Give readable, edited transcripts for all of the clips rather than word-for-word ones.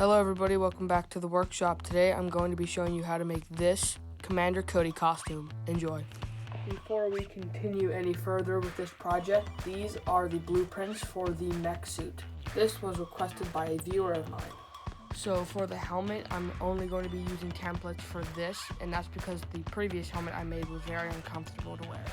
Hello everybody, welcome back to the workshop. Today I'm going to be showing you how to make this Commander Cody costume. Enjoy. Before we continue any further with this project, these are the blueprints for the mech suit. This was requested by a viewer of mine. So for the helmet, I'm only going to be using templates for this, and that's because the previous helmet I made was very uncomfortable to wear.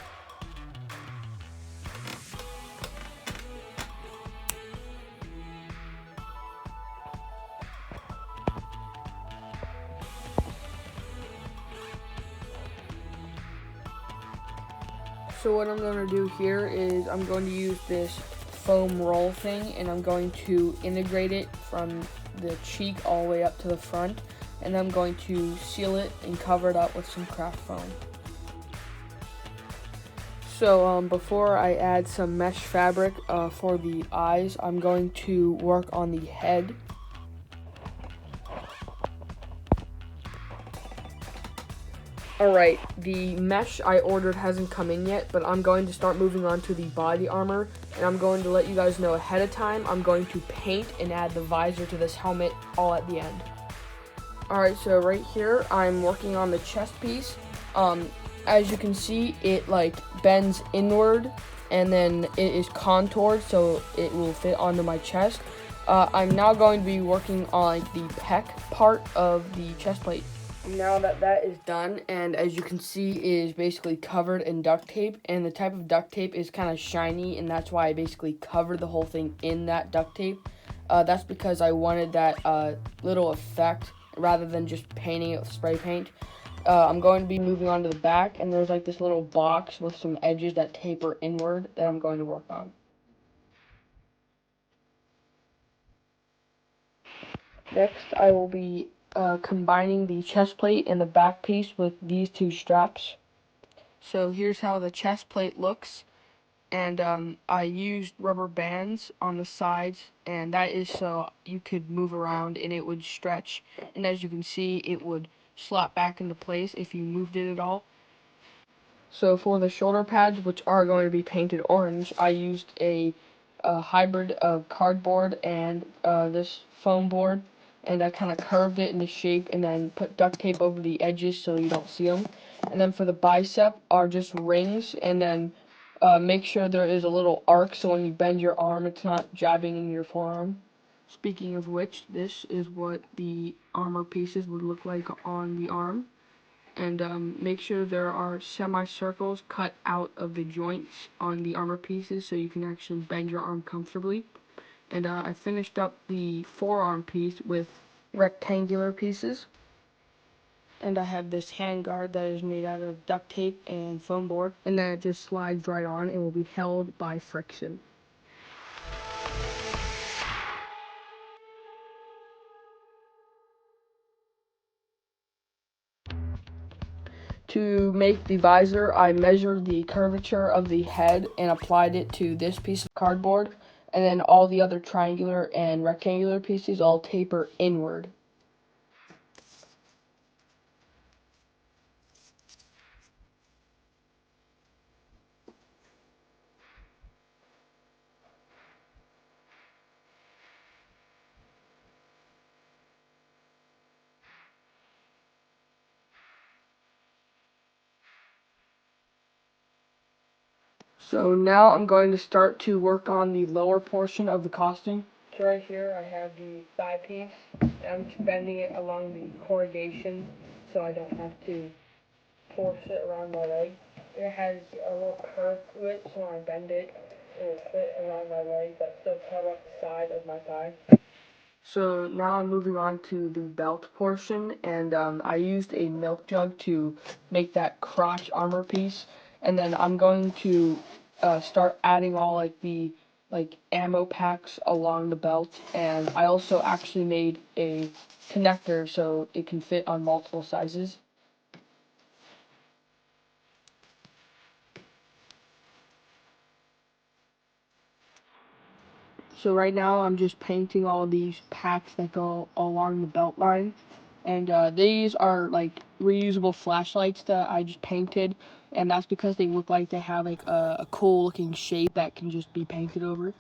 So what I'm going to do here is I'm going to use this foam roll thing, and I'm going to integrate it from the cheek all the way up to the front, and I'm going to seal it and cover it up with some craft foam. So before I add some mesh fabric for the eyes, I'm going to work on the head. Alright, the mesh I ordered hasn't come in yet, but I'm going to start moving on to the body armor, and I'm going to let you guys know ahead of time. I'm going to paint and add the visor to this helmet all at the end. Alright, so right here, I'm working on the chest piece. As you can see, it bends inward, and then it is contoured so it will fit onto my chest. I'm now going to be working on the pec part of the chest plate. Now that is done, and as you can see, it is basically covered in duct tape, and the type of duct tape is kind of shiny, and that's why I basically covered the whole thing in that duct tape. That's because I wanted that little effect rather than just painting it with spray paint. I'm going to be moving on to the back, and there's this little box with some edges that taper inward that I'm going to work on. Next, I will be combining the chest plate and the back piece with these two straps. So here's how the chest plate looks, and I used rubber bands on the sides, and that is so you could move around and it would stretch, and as you can see, it would slot back into place if you moved it at all. So for the shoulder pads, which are going to be painted orange, I used a hybrid of cardboard and this foam board, and I kind of curved it into shape and then put duct tape over the edges so you don't see them. And then for the bicep are just rings, and then make sure there is a little arc so when you bend your arm it's not jabbing in your forearm. Speaking of which, this is what the armor pieces would look like on the arm. And make sure there are semicircles cut out of the joints on the armor pieces so you can actually bend your arm comfortably. And I finished up the forearm piece with rectangular pieces. And I have this handguard that is made out of duct tape and foam board, and then it just slides right on and will be held by friction. To make the visor, I measured the curvature of the head and applied it to this piece of cardboard, and then all the other triangular and rectangular pieces all taper inward. So now I'm going to start to work on the lower portion of the costume. So right here I have the thigh piece, and I'm just bending it along the corrugation so I don't have to force it around my leg. It has a little curve to it, so when I bend it, it will fit around my leg but still cover up the side of my thigh. So now I'm moving on to the belt portion, and I used a milk jug to make that crotch armor piece, and then I'm going to start adding all the ammo packs along the belt, and I also actually made a connector so it can fit on multiple sizes. So right now I'm just painting all of these packs that go along the belt line. And these are reusable flashlights that I just painted. And that's because they look like they have a cool looking shape that can just be painted over.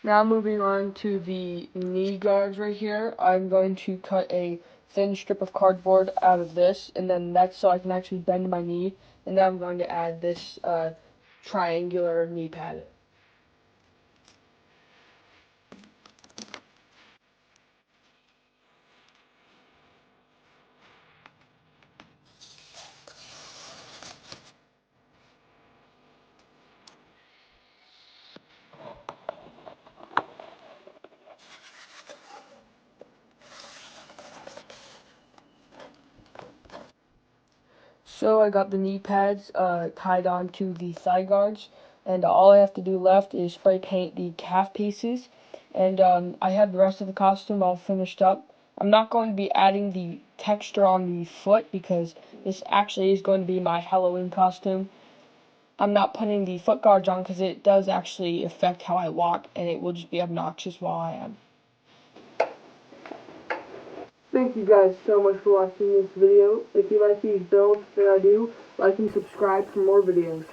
Now moving on to the knee guards right here, I'm going to cut a thin strip of cardboard out of this, and then that's so I can actually bend my knee, and then I'm going to add this triangular knee pad. So I got the knee pads tied onto the thigh guards, and all I have to do left is spray paint the calf pieces, and I have the rest of the costume all finished up. I'm not going to be adding the texture on the foot because this actually is going to be my Halloween costume. I'm not putting the foot guards on because it does actually affect how I walk, and it will just be obnoxious while I am. Thank you guys so much for watching this video. If you like these builds that I do, like and subscribe for more videos.